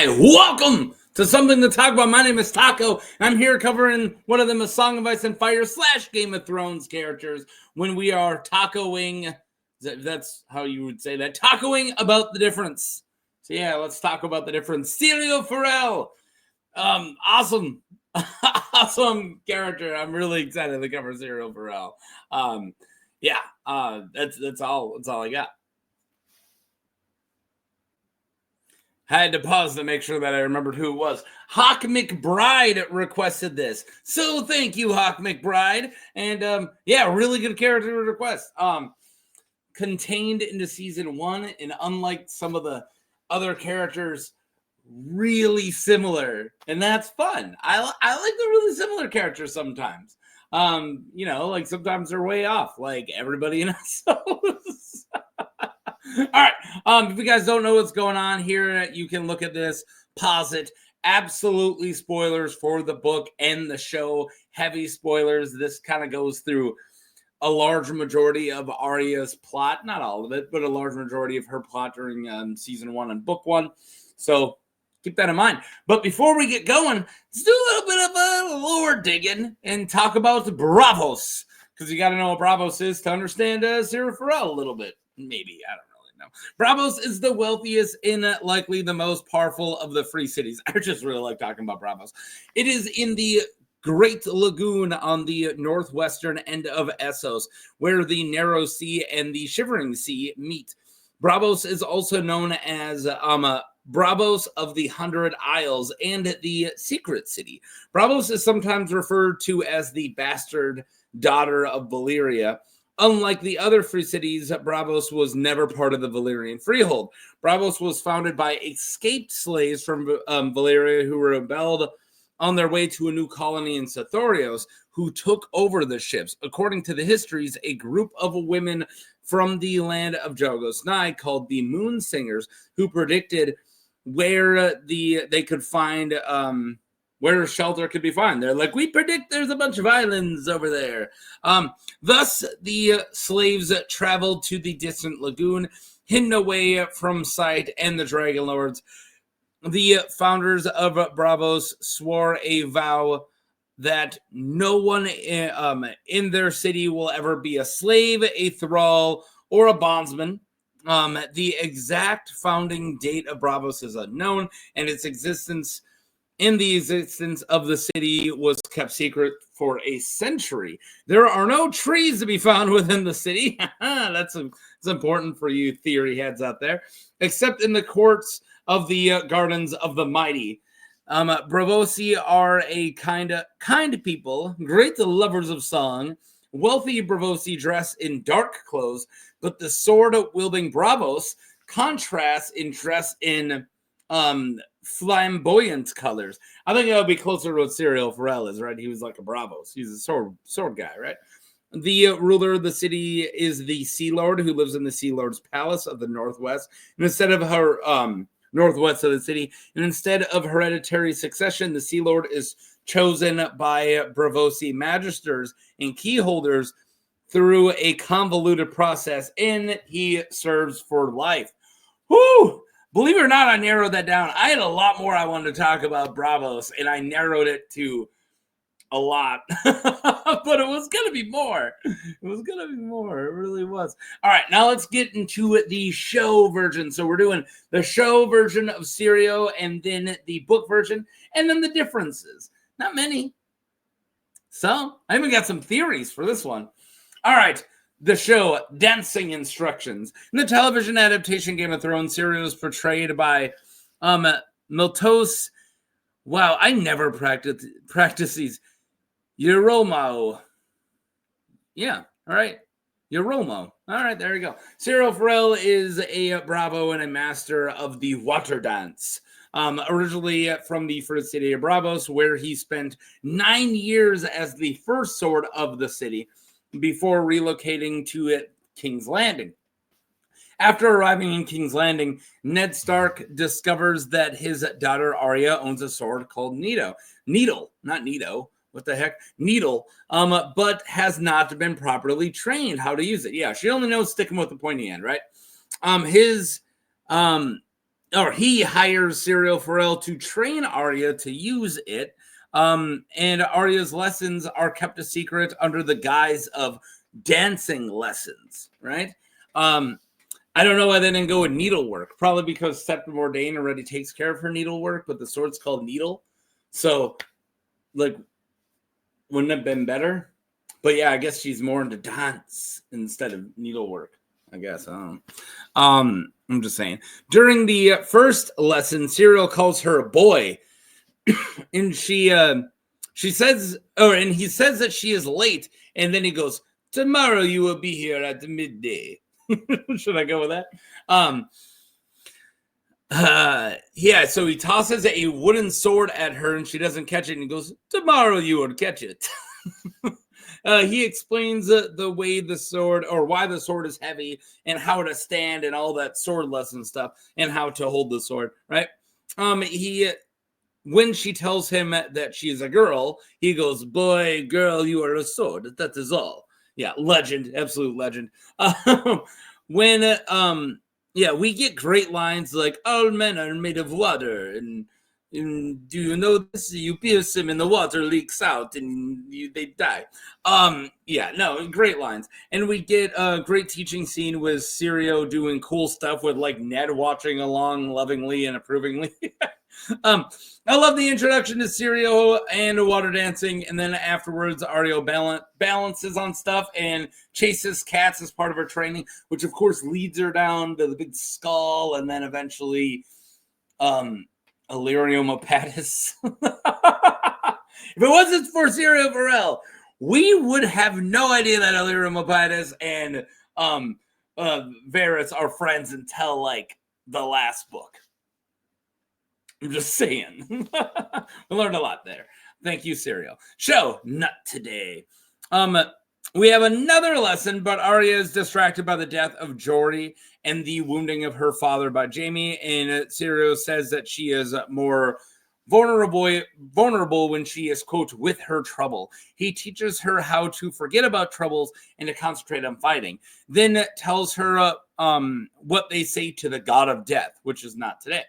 Hi, welcome to Something to Talk About. My name is Taco. I'm here covering one of them, A Song of Ice and Fire / Game of Thrones characters when we are tacoing. That's how you would say that. Tacoing about the difference. So yeah, let's talk about the difference. Syrio Forel. Awesome. Awesome character. I'm really excited to cover Syrio Forel. That's all I got. Had to pause to make sure that I remembered who it was. Hawk McBride requested this. So thank you, Hawk McBride. And really good character request. Contained into season 1, and unlike some of the other characters, really similar. And that's fun. I like the really similar characters sometimes. Like sometimes they're way off, like everybody in Asoiaf. All right. If you guys don't know what's going on here, you can look at this, pause it. Absolutely spoilers for the book and the show. Heavy spoilers. This kind of goes through a large majority of Arya's plot. Not all of it, but a large majority of her plot during season 1 and book 1. So keep that in mind. But before we get going, let's do a little bit of a lore digging and talk about Braavos. Because you got to know what Braavos is to understand Syrio Forel a little bit. Maybe. I don't know. No. Braavos is the wealthiest and likely the most powerful of the free cities. I just really like talking about Braavos. It is in the Great Lagoon on the northwestern end of Essos, where the Narrow Sea and the Shivering Sea meet. Braavos is also known as Braavos of the 100 Isles and the Secret City. Braavos is sometimes referred to as the bastard daughter of Valyria. Unlike the other free cities, Braavos was never part of the Valyrian freehold. Braavos was founded by escaped slaves from Valyria who rebelled on their way to a new colony in Sithorios, who took over the ships. According to the histories, a group of women from the land of Jogos Nye called the Moon Singers, who predicted where they could find where shelter could be found. They're like, we predict there's a bunch of islands over there. Thus, the slaves traveled to the distant lagoon, hidden away from sight, and the Dragon Lords. The founders of Braavos swore a vow that no one in their city will ever be a slave, a thrall, or a bondsman. The exact founding date of Braavos is unknown, and its existence of the city was kept secret for a century. There are no trees to be found within the city. That's important for you theory heads out there, except in the courts of the gardens of the mighty. Braavosi are a kind people, great lovers of song. Wealthy Braavosi dress in dark clothes, but the sword-wielding Braavos contrasts in dress in flamboyant colors. I think it would be closer to what Syrio Forel is, right? He was like a Braavos. He's a sword guy, right? The ruler of the city is the Sealord, who lives in the Sealord's palace of the northwest. And instead of her northwest of the city, and instead of hereditary succession, the Sealord is chosen by Braavosi magisters and keyholders through a convoluted process, and he serves for life. Whoo! Believe it or not, I narrowed that down. I had a lot more I wanted to talk about Braavos, and I narrowed it to a lot. But it was going to be more. It was going to be more. It really was. All right, now let's get into the show version. So we're doing the show version of Syrio, and then the book version, and then the differences. Not many. So I even got some theories for this one. All right. The show, dancing instructions. In the television adaptation Game of Thrones, Syrio is portrayed by Miltos. Wow, I never practice these. Yerolemou. Yeah, all right. Yerolemou. All right, there you go. Syrio Forel is a Bravo and a master of the water dance. Originally from the first city of Braavos, where he spent 9 years as the first sword of the city, before relocating to King's Landing. After arriving in King's Landing, Ned Stark discovers that his daughter Arya owns a sword called Needle, not Neato. What the heck? Needle, but has not been properly trained how to use it. Yeah, she only knows sticking with the pointy end, right? or he hires Syrio Forel to train Arya to use it. And Arya's lessons are kept a secret under the guise of dancing lessons, right? I don't know why they didn't go with needlework. Probably because Septa Mordain already takes care of her needlework, but the sword's called needle. So, like, wouldn't it have been better? But yeah, I guess she's more into dance instead of needlework. I guess. I don't know. I'm just saying. During the first lesson, Syrio calls her a boy, and she says, and he says that she is late, and then he goes, "Tomorrow you will be here at midday." Should I go with that? Yeah, so he tosses a wooden sword at her and she doesn't catch it, and he goes, "Tomorrow you will catch it." He explains the way the sword, or why the sword is heavy, and how to stand, and all that sword lesson stuff, and how to hold the sword, right? When she tells him that she is a girl, he goes, "Boy, girl, you are a sword. That is all." Yeah, legend, absolute legend. Yeah, we get great lines like, "All men are made of water," and "Do you know this? You pierce him and the water leaks out and they die." Yeah, no, great lines. And we get a great teaching scene with Syrio doing cool stuff with like Ned watching along lovingly and approvingly. I love the introduction to Syrio and water dancing, and then afterwards Arya balances on stuff and chases cats as part of her training, which of course leads her down to the big skull, and then eventually Illyrio Mopatis. If it wasn't for Syrio Forel, we would have no idea that Illyrio Mopatis and Varys are friends until like the last book. I'm just saying. We learned a lot there. Thank you, Syrio. Show, not today. We have another lesson, but Arya is distracted by the death of Jory and the wounding of her father by Jaime, and Syrio says that she is more vulnerable when she is, quote, with her trouble. He teaches her how to forget about troubles and to concentrate on fighting, then tells her what they say to the god of death, which is not today.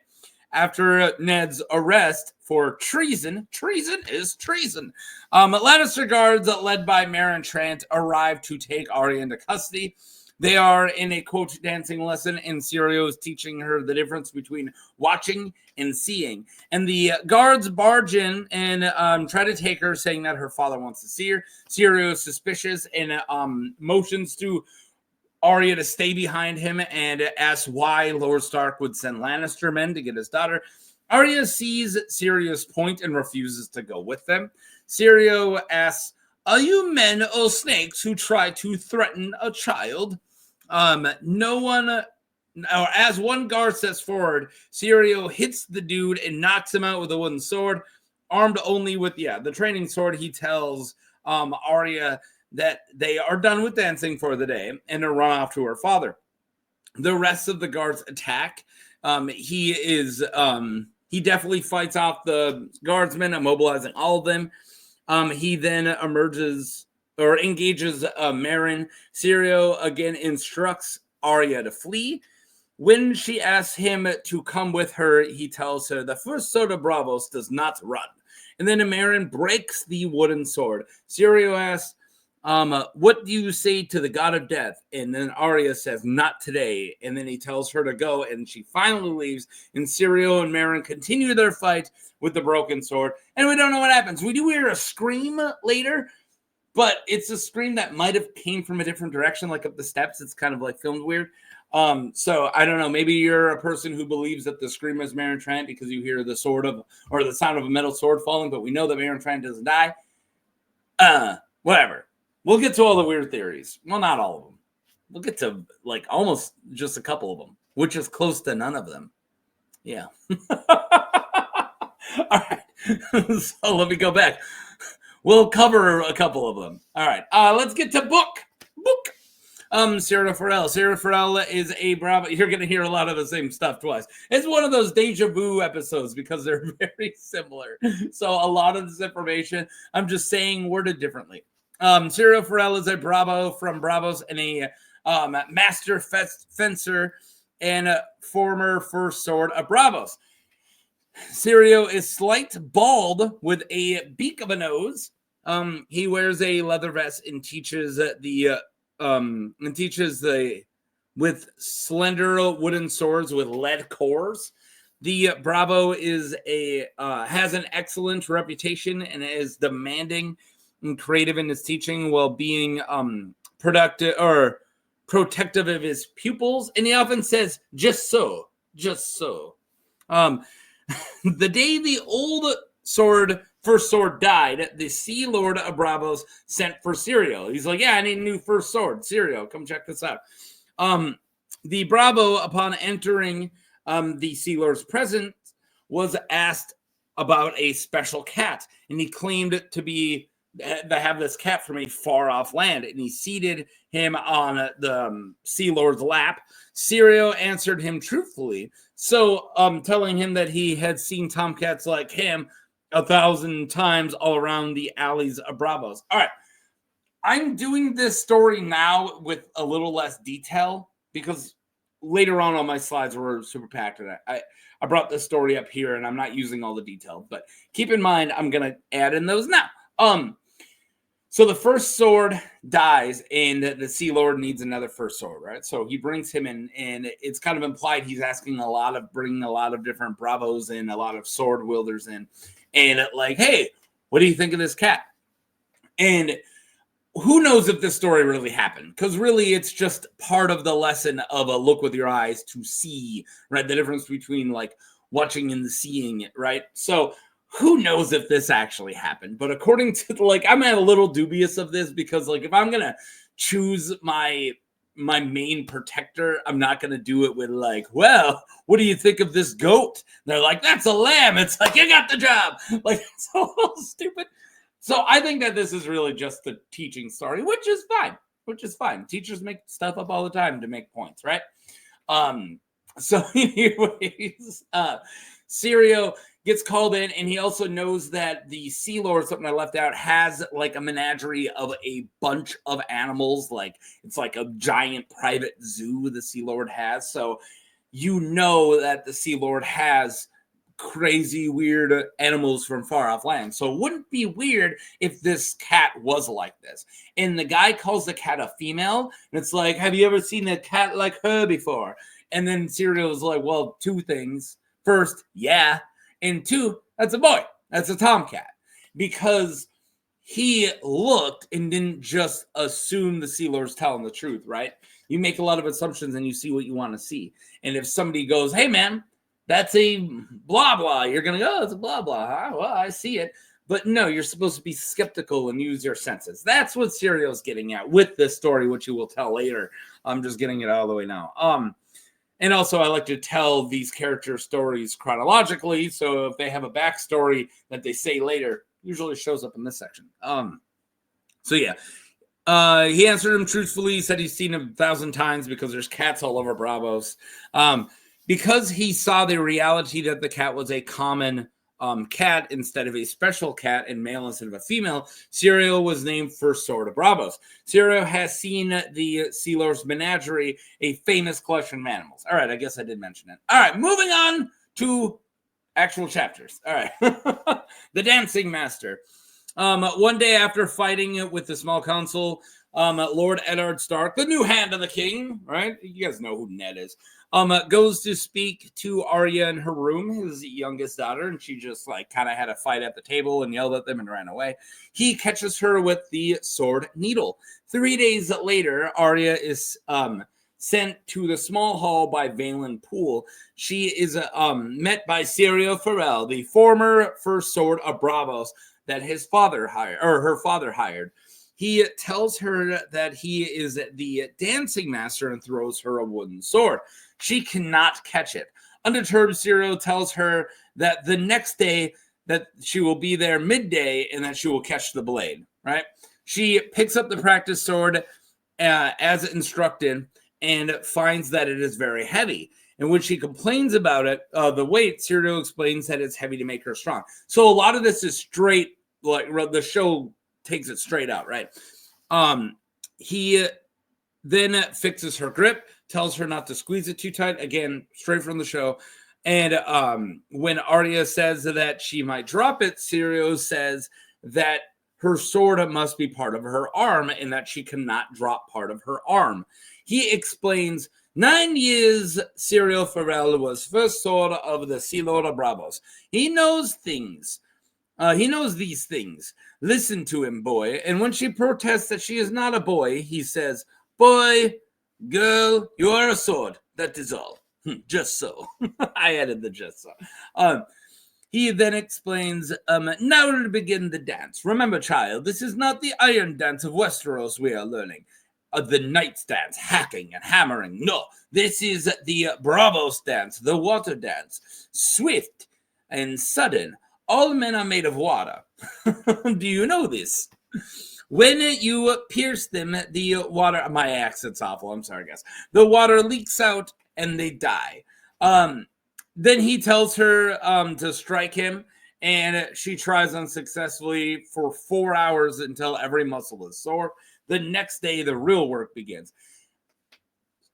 After Ned's arrest for treason is treason. Lannister guards led by Marin Trant arrive to take Arya into custody. They are in a, quote, dancing lesson, and Syrio is teaching her the difference between watching and seeing. And the guards barge in and try to take her, saying that her father wants to see her. Syrio is suspicious and motions to Arya to stay behind him and asks why Lord Stark would send Lannister men to get his daughter. Arya sees Syrio's point and refuses to go with them. Syrio asks, "Are you men or snakes who try to threaten a child?" No one, or as one guard steps forward, Syrio hits the dude and knocks him out with a wooden sword. Armed only with, the training sword, he tells Arya that they are done with dancing for the day and to run off to her father. The rest of the guards attack. He definitely fights off the guardsmen, immobilizing all of them. He then engages Marin. Syrio again instructs Arya to flee. When she asks him to come with her, he tells her the first sword of Braavos does not run. And then Marin breaks the wooden sword. Syrio asks, "What do you say to the god of death?" And then Arya says, "Not today." And then he tells her to go, and she finally leaves. And Syrio and Marin continue their fight with the broken sword. And we don't know what happens. We do hear a scream later, but it's a scream that might have came from a different direction, like up the steps. It's kind of like filmed weird. So I don't know. Maybe you're a person who believes that the scream is Marin Trant because you hear the the sound of a metal sword falling, but we know that Marin Trant doesn't die. Whatever. We'll get to all the weird theories. Well, not all of them. We'll get to like almost just a couple of them, which is close to none of them. Yeah. All right. So let me go back. We'll cover a couple of them. All right. Let's get to book. Syrio Forel. Syrio Forel is a Bravo. You're going to hear a lot of the same stuff twice. It's one of those deja vu episodes because they're very similar. So a lot of this information, I'm just saying worded differently. Syrio Forel is a Bravo from Braavos and a master fencer. and former First Sword of Braavos. Syrio is slight, bald, with a beak of a nose. He wears a leather vest and teaches with slender wooden swords with lead cores. The Bravo has an excellent reputation and is demanding and creative in his teaching while being productive or protective of his pupils. And he often says, just so. The day the old first sword died, the Sealord of Braavos sent for Syrio. He's like, yeah, I need a new first sword. Syrio, come check this out. The Bravo, upon entering the Sealord's presence, was asked about a special cat, and he claimed to have this cat from a far-off land, and he seated him on the Sealord's lap. Syrio answered him truthfully, so telling him that he had seen tomcats like him 1,000 times all around the alleys of Braavos. All right, I'm doing this story now with a little less detail because later on my slides were super packed, and I brought this story up here, and I'm not using all the detail, but keep in mind I'm going to add in those now. So the first sword dies, and the Sealord needs another first sword, right? So he brings him in, and it's kind of implied he's bringing a lot of different Bravos in, a lot of sword wielders in, and like, hey, what do you think of this cat? And who knows if this story really happened? Because really, it's just part of the lesson of a look with your eyes to see, right? The difference between like watching and seeing it, right? So who knows if this actually happened? But according to I'm a little dubious of this because if I'm gonna choose my main protector, I'm not gonna do it with well, what do you think of this goat? And they're like, that's a lamb. It's like, you got the job. It's a little stupid. So I think that this is really just the teaching story, which is fine. Teachers make stuff up all the time to make points, right? So anyways, Syrio gets called in, and he also knows that the Sealord, something I left out, has a menagerie of a bunch of animals. It's like a giant private zoo the Sealord has. So you know that the Sealord has crazy, weird animals from far off land. So it wouldn't be weird if this cat was like this. And the guy calls the cat a female, and it's like, have you ever seen a cat like her before? And then Syrio was like, well, two things. First, yeah. And two, that's a boy. That's a tomcat. Because he looked and didn't just assume the Sealord's telling the truth, right? You make a lot of assumptions and you see what you want to see. And if somebody goes, hey, man, that's a blah, blah, you're going to go, oh, it's a blah, blah. Huh? Well, I see it. But no, you're supposed to be skeptical and use your senses. That's what Syrio's getting at with this story, which you will tell later. I'm just getting it out of the way now. And also, I like to tell these character stories chronologically. So if they have a backstory that they say later, usually shows up in this section. So yeah, he answered him truthfully. He said he's seen him 1,000 times because there's cats all over Braavos. Because he saw the reality that the cat was a common cat instead of a special cat, and male instead of a female, Syrio was named First Sword of Braavos. Syrio has seen the Sealord's menagerie, a famous collection of animals. All right, I guess I did mention it. All right, moving on to actual chapters. All right, the Dancing Master. One day after fighting with the small council, Lord Eddard Stark, the new hand of the king, right? You guys know who Ned is. Goes to speak to Arya in her room, his youngest daughter, and she just kind of had a fight at the table and yelled at them and ran away. He catches her with the sword needle. 3 days later, Arya is sent to the small hall by Valen Poole. She is met by Syrio Forel, the former First Sword of Braavos that her father hired. He tells her that he is the dancing master and throws her a wooden sword. She cannot catch it. Undeterred, Syrio tells her that the next day that she will be there midday and that she will catch the blade, right? She picks up the practice sword as instructed and finds that it is very heavy. And when she complains about it, the weight, Syrio explains that it's heavy to make her strong. So a lot of this is straight, the show takes it straight out, right? He then fixes her grip, tells her not to squeeze it too tight. Again, straight from the show. And when Arya says that she might drop it, Syrio says that her sword must be part of her arm and that she cannot drop part of her arm. He explains, 9 years Syrio Forel was first sword of the Sealord of Braavos. He knows things. He knows these things. Listen to him, boy. And when she protests that she is not a boy, he says, boy, girl, you are a sword. That is all. Just so. I added the just so. He then explains, now to begin the dance. Remember, child, this is not the iron dance of Westeros we are learning. The knight's dance, hacking and hammering. No, this is the Braavos dance, the water dance. Swift and sudden. All men are made of water. Do you know this? When you pierce them, the water... My accent's awful. I'm sorry, guys. The water leaks out and they die. Then he tells her to strike him, and she tries unsuccessfully for 4 hours until every muscle is sore. The next day, the real work begins.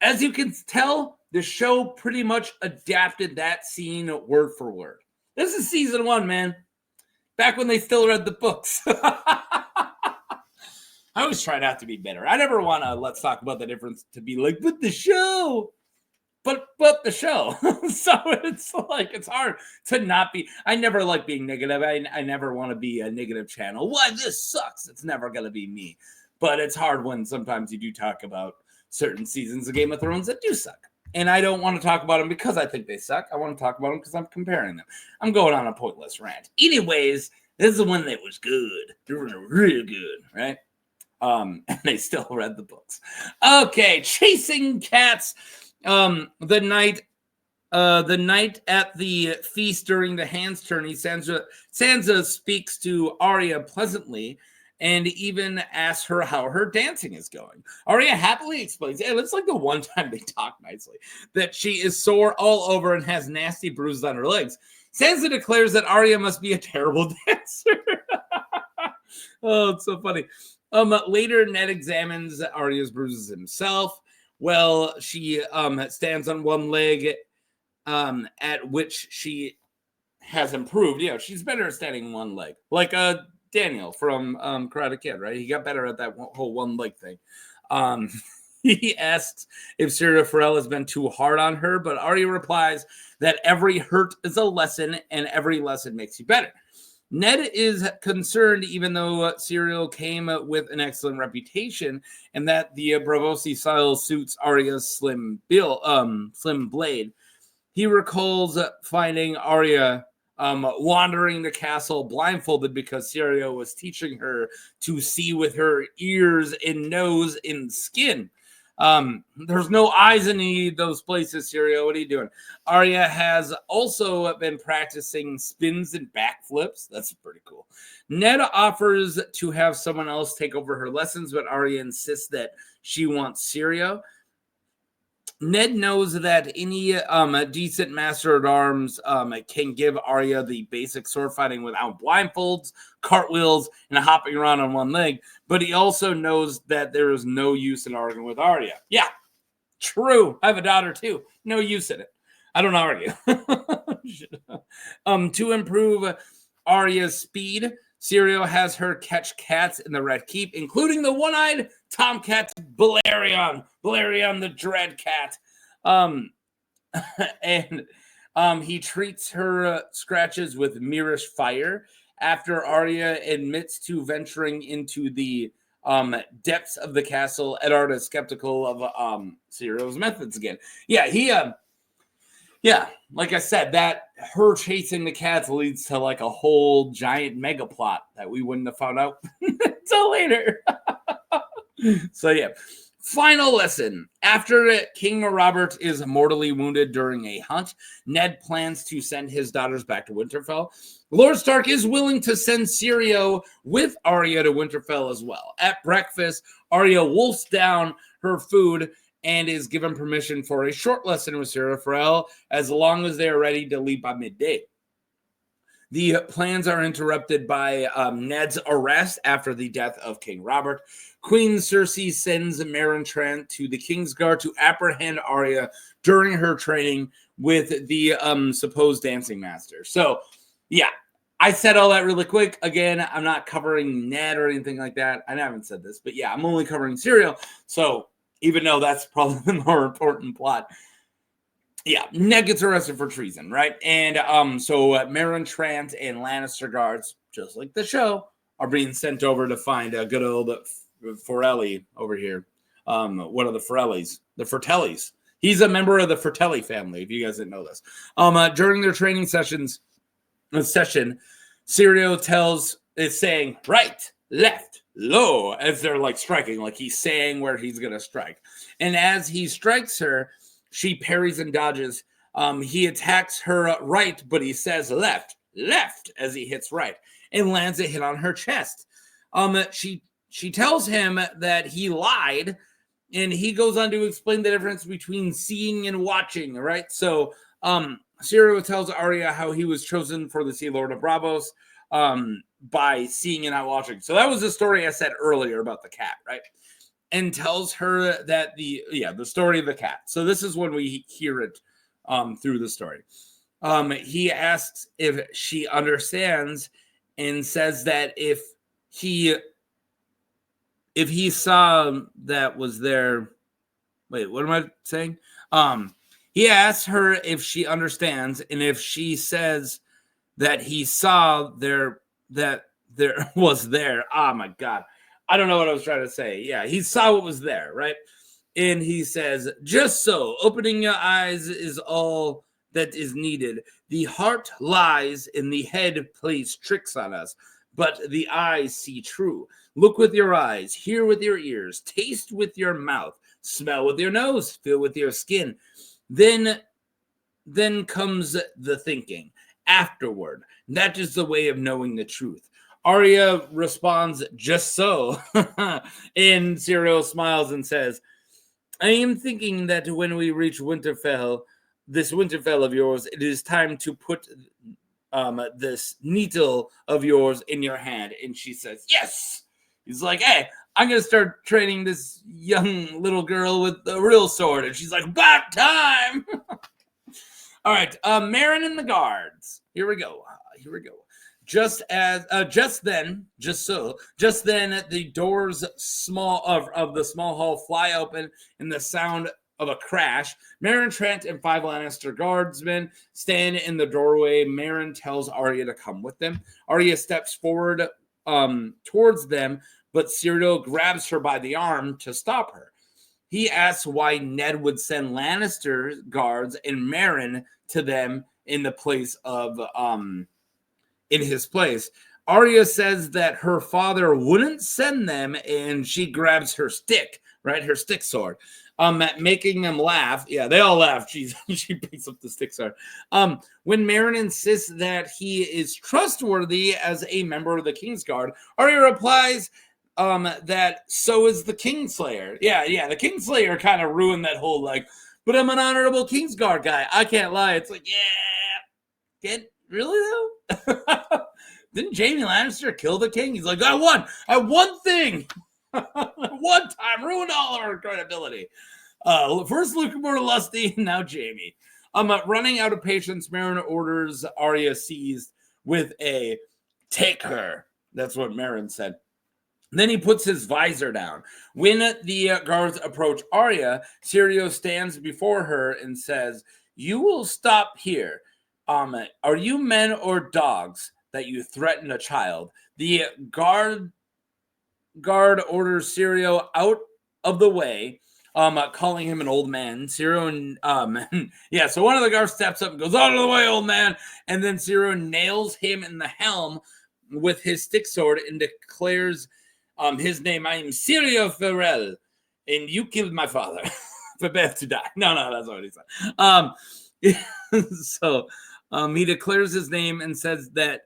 As you can tell, the show pretty much adapted that scene word for word. This is season 1, man. Back when they still read the books. I always try not to be bitter. I never want to let's talk about the difference to be like, but the show. But the show. So it's like, it's hard to not be. I never like being negative. I never want to be a negative channel. Why, this sucks. It's never going to be me. But it's hard when sometimes you do talk about certain seasons of Game of Thrones that do suck. And I don't want to talk about them because I think they suck. I want to talk about them because I'm comparing them. I'm going on a pointless rant. Anyways, this is the one that was good. They were real good, right? And they still read the books. Okay, chasing cats. The night at the feast during the hands tourney, Sansa speaks to Arya pleasantly and even asks her how her dancing is going. Arya happily explains, and it's like the one time they talk nicely, that she is sore all over and has nasty bruises on her legs. Sansa declares that Arya must be a terrible dancer. Oh, it's so funny. Later, Ned examines Arya's bruises himself. Well, she stands on one leg, at which she has improved. Yeah, she's better at standing on one leg. Like Daniel from Karate Kid, right? He got better at that whole one leg thing. He asks if Syrio Forel has been too hard on her, but Arya replies that every hurt is a lesson and every lesson makes you better. Ned is concerned, even though Syrio came with an excellent reputation, and that the Braavosi style suits Arya's slim blade. He recalls finding Arya wandering the castle blindfolded because Syrio was teaching her to see with her ears and nose and skin. There's no eyes in any of those places, Syrio. What are you doing? Arya has also been practicing spins and backflips. That's pretty cool. Ned offers to have someone else take over her lessons, but Arya insists that she wants Syrio. Ned knows that any decent master at arms can give Arya the basic sword fighting without blindfolds, cartwheels, and hopping around on one leg. But he also knows that there is no use in arguing with Arya. Yeah, true. I have a daughter too. No use in it. I don't argue. To improve Arya's speed, Syrio has her catch cats in the Red Keep, including the one-eyed tomcat Balerion the Dread Cat. And he treats her scratches with Mirish fire after Arya admits to venturing into the depths of the castle. Eddard is skeptical of Syrio's methods again. Yeah, like I said, that her chasing the cats leads to like a whole giant mega plot that we wouldn't have found out until later. So yeah, final lesson. After King Robert is mortally wounded during a hunt, Ned plans to send his daughters back to Winterfell. Lord Stark is willing to send Syrio with Arya to Winterfell as well. At breakfast, Arya wolfs down her food and is given permission for a short lesson with Syrio Forel as long as they are ready to leave by midday. The plans are interrupted by Ned's arrest after the death of King Robert. Queen Cersei sends Marin Trant to the Kingsguard to apprehend Arya during her training with the supposed dancing master. So, yeah, I said all that really quick. Again, I'm not covering Ned or anything like that. I haven't said this, but yeah, I'm only covering Syrio. So, even though that's probably the more important plot, yeah, Ned gets arrested for treason, right? And so Marin Trant and Lannister guards, just like the show, are being sent over to find a good old Forelli over here. One of the Forellis, the Fratellis. He's a member of the Fratelli family, if you guys didn't know this. During their training session, Syrio is saying right, left, low, as they're like striking, like he's saying where he's gonna strike. And as he strikes her, she parries and dodges. He attacks her right, but he says left, as he hits right, and lands a hit on her chest. She tells him that he lied, and he goes on to explain the difference between seeing and watching, right? So Syrio tells Arya how he was chosen for the Sealord of Braavos by seeing and not watching. So that was the story I said earlier about the cat, right? And tells her that the story of the cat. So this is when we hear it through the story. He asks if she understands and says that if he saw that was there. Wait, what am I saying? He asks her if she understands, and if she says that he saw that there was there. Oh my God. I don't know what I was trying to say. Yeah, he saw what was there, right? And he says, just so, opening your eyes is all that is needed. The heart lies and the head plays tricks on us, but the eyes see true. Look with your eyes, hear with your ears, taste with your mouth, smell with your nose, feel with your skin. Then comes the thinking. Afterward, that is the way of knowing the truth. Arya responds, just so. And Syrio smiles and says, I am thinking that when we reach Winterfell, this Winterfell of yours, it is time to put this needle of yours in your hand. And she says, yes. He's like, hey, I'm going to start training this young little girl with the real sword. And she's like, about time. All right, Marin and the guards. Here we go. Just then, the doors of the small hall fly open in the sound of a crash. Marin Trant and 5 Lannister guardsmen stand in the doorway. Marin tells Arya to come with them. Arya steps forward towards them, but Syrio grabs her by the arm to stop her. He asks why Ned would send Lannister guards and Marin to them in the place of in his place. Arya says that her father wouldn't send them, and she grabs her stick, right? Her stick sword, making them laugh. Yeah, they all laugh. She picks up the stick sword. When Marin insists that he is trustworthy as a member of the Kingsguard, Arya replies that so is the Kingslayer. Yeah, the Kingslayer kind of ruined that whole but I'm an honorable Kingsguard guy. I can't lie. It's like, really though? Didn't Jaime Lannister kill the king? He's like, I won thing. One time, ruined all our credibility. First Luke more lusty, now Jaime. Running out of patience, Marin orders Arya seized with a take her. That's what Marin said. Then he puts his visor down. When the guards approach Arya, Syrio stands before her and says, you will stop here. Are you men or dogs that you threaten a child? The guard orders Syrio out of the way, calling him an old man. Syrio and so one of the guards steps up and goes, out of the way, old man. And then Syrio nails him in the helm with his stick sword and declares his name. I am Syrio Forel, and you killed my father. Prepare to die. No, that's not what he said. So he declares his name and says that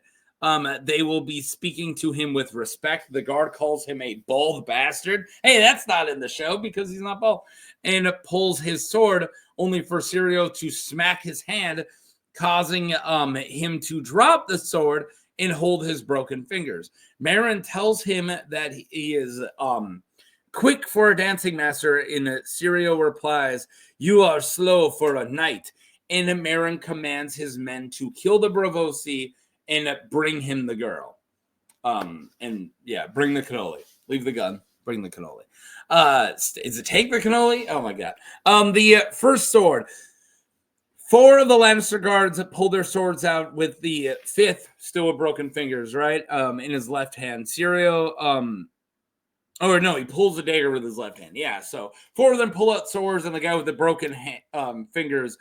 they will be speaking to him with respect. The guard calls him a bald bastard. Hey, that's not in the show because he's not bald. And pulls his sword, only for Syrio to smack his hand causing him to drop the sword and hold his broken fingers. Marin tells him that he is quick for a dancing master, and Syrio replies, "You are slow for a knight." And Marin commands his men to kill the Braavosi and bring him the girl. And yeah, bring the cannoli. Leave the gun. Bring the cannoli. Is it take the cannoli? Oh my god. The first sword. 4 of the Lannister guards pull their swords out with the 5th still with broken fingers, right? In his left hand. Syrio, he pulls the dagger with his left hand. Yeah, so 4 of them pull out swords, and the guy with the broken fingers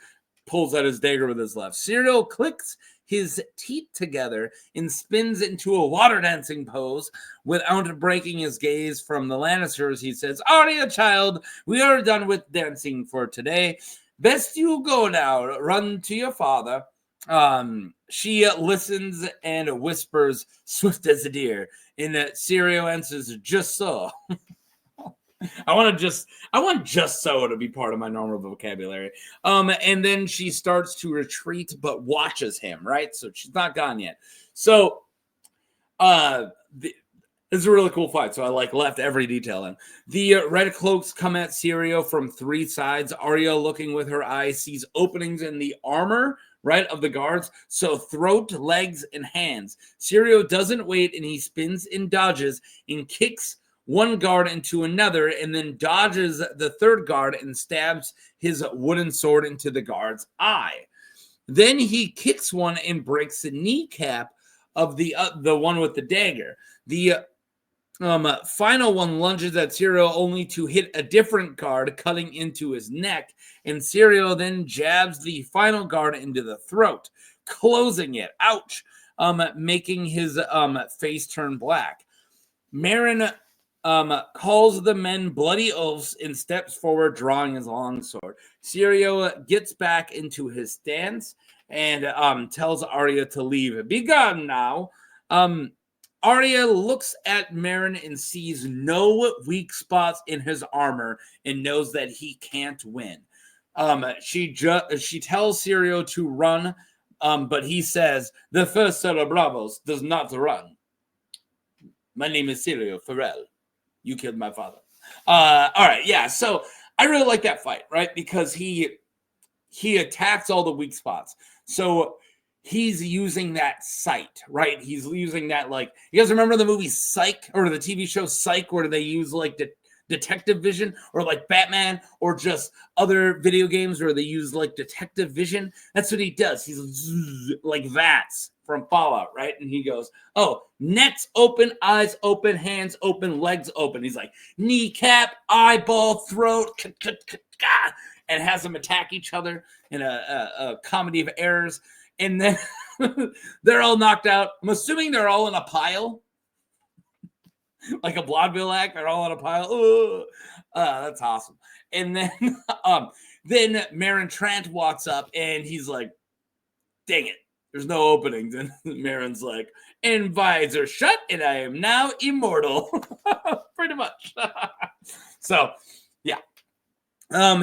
pulls out his dagger with his left. Syrio clicks his teeth together and spins into a water dancing pose without breaking his gaze from the Lannisters. He says, "Arya, child, we are done with dancing for today. Best you go now, run to your father." She listens and whispers, "Swift as a deer." And Syrio answers, "Just so." I want just so to be part of my normal vocabulary. And then she starts to retreat, but watches him, right? So she's not gone yet. So, this is a really cool fight. So I left every detail in. The red cloaks come at Syrio from 3 sides. Arya, looking with her eyes, sees openings in the armor, right, of the guards. So throat, legs, and hands. Syrio doesn't wait, and he spins and dodges and kicks one guard into another, and then dodges the 3rd guard and stabs his wooden sword into the guard's eye. Then he kicks one and breaks the kneecap of the one with the dagger. The final one lunges at Syrio only to hit a different guard, cutting into his neck, and Syrio then jabs the final guard into the throat, closing it. Ouch! Making his face turn black. Marin calls the men bloody oaths and steps forward, drawing his long sword. Syrio gets back into his stance and tells Arya to leave. "Be gone now." Arya looks at Marin and sees no weak spots in his armor and knows that he can't win. She tells Syrio to run, but he says, "The first Syrio of Braavos does not run. My name is Syrio Forel. You killed my father." All right, yeah. So I really like that fight, right? Because he attacks all the weak spots. So he's using that sight, right? He's using that, like, you guys remember the movie Psych, or the TV show Psych, where they use like detective vision, or like Batman, or just other video games where they use like detective vision? That's what he does. He's like Vats from Fallout, right? And he goes, "Oh, necks open, eyes open, hands open, legs open." He's like, kneecap, eyeball, throat, and has them attack each other in a comedy of errors. And then they're all knocked out. I'm assuming they're all in a pile. Like a vaudeville act. They're all in a pile. That's awesome. And then Marin Trant walks up and he's like, "Dang it, there's no openings." And Marin's like, "And visor shut, and I am now immortal." Pretty much. So, yeah.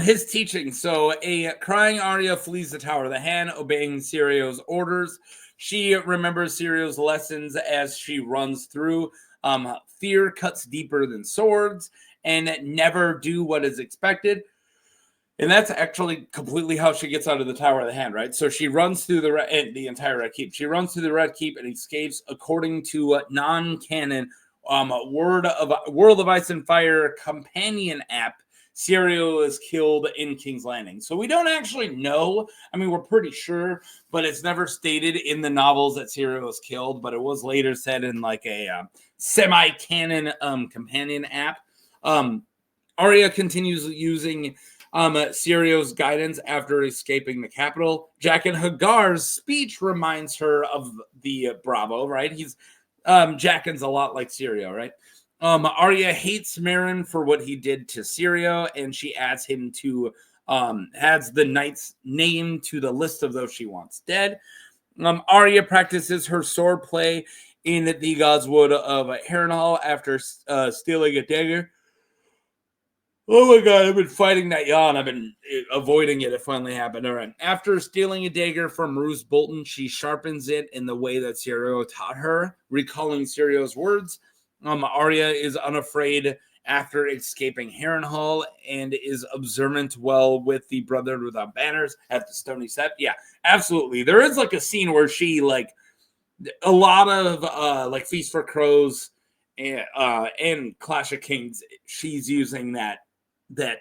His teaching. So a crying Arya flees the Tower of the Hand, obeying Syrio's orders. She remembers Syrio's lessons as she runs through. Fear cuts deeper than swords, and never do what is expected. And that's actually completely how she gets out of the Tower of the Hand, right? So she runs through the entire Red Keep. She runs through the Red Keep and escapes, according to non-canon World of Ice and Fire companion app. Syrio is killed in King's Landing. So we don't actually know. I mean, we're pretty sure, but it's never stated in the novels that Syrio was killed, but it was later said in like a semi-canon companion app. Arya continues using Syrio's guidance after escaping the capital. Jaqen H'ghar's speech reminds her of the Bravo, right? Jaqen's a lot like Syrio, right? Arya hates Marin for what he did to Syrio, and she adds the knight's name to the list of those she wants dead. Arya practices her sword play in the Godswood of Harrenhal after stealing a dagger. Oh my god, I've been fighting that yawn. I've been avoiding it. It finally happened. All right. After stealing a dagger from Roose Bolton, she sharpens it in the way that Syrio taught her, recalling Sirio's words. Arya is unafraid after escaping Harrenhal and is observant well with the Brotherhood Without Banners at the Stony Sept. Yeah, absolutely. There is like a scene where she like a lot of like Feast for Crows and Clash of Kings. She's using that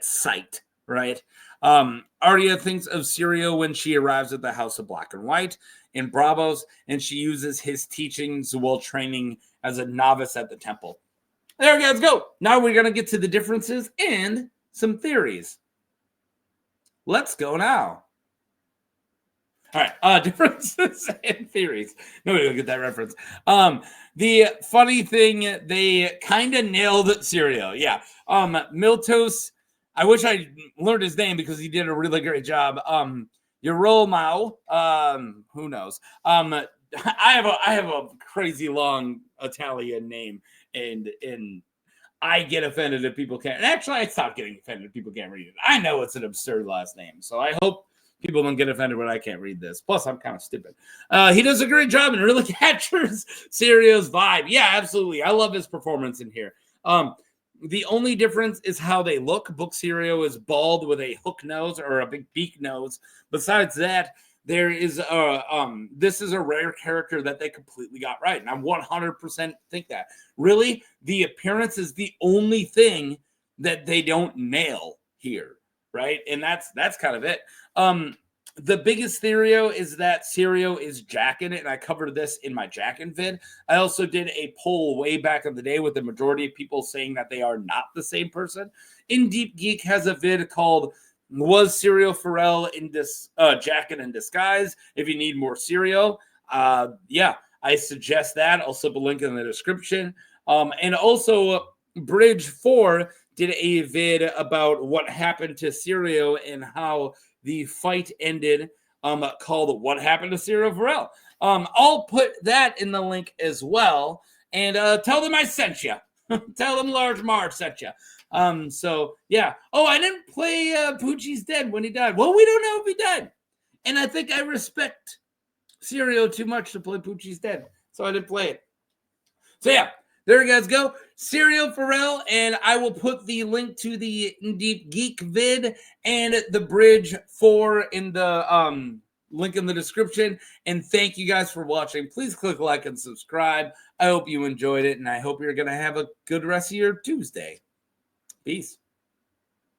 sight, right? Arya thinks of Syrio when she arrives at the House of Black and White in Braavos, and she uses his teachings while training as a novice at the temple. There, guys, go. Now we're going to get to the differences and some theories. Let's go now. All right, differences and theories. Nobody will get that reference. The funny thing, they kind of nailed Syrio. Yeah. Miltos, I wish I learned his name because he did a really great job. Yerolemou, who knows? I have a crazy long Italian name, and I get offended if people can't. And actually, I stopped getting offended if people can't read it. I know it's an absurd last name, so I hope people don't get offended when I can't read this. Plus, I'm kind of stupid. He does a great job and really captures Syrio's vibe. Yeah, absolutely. I love his performance in here. The only difference is how they look. Book Syrio is bald with a hook nose or a big beak nose. Besides that, there is this is a rare character that they completely got right, and I 100% think that. Really, the appearance is the only thing that they don't nail here, right? And that's kind of it. The biggest theory is that Syrio is Jaqen, and I covered this in my Jaqen vid. I also did a poll way back in the day with the majority of people saying that they are not the same person. In Deep Geek has a vid called "Was Syrio Forel in Jaqen in Disguise?" If you need more Syrio, yeah, I suggest that. I'll slip a link in the description. And also, Bridge 4 did a vid about what happened to Syrio and how the fight ended, called What Happened to Syrio Forel. I'll put that in the link as well. And tell them I sent you. Tell them Large Marv sent you. So, yeah. Oh, I didn't play Poochie's Dead when he died. Well, we don't know if he died. And I think I respect Syrio too much to play Poochie's Dead. So I didn't play it. So, yeah. There you guys go. Syrio Forel, and I will put the link to the Deep Geek vid and the Bridge 4 in the link in the description. And thank you guys for watching. Please click like and subscribe. I hope you enjoyed it, and I hope you're going to have a good rest of your Tuesday. Peace.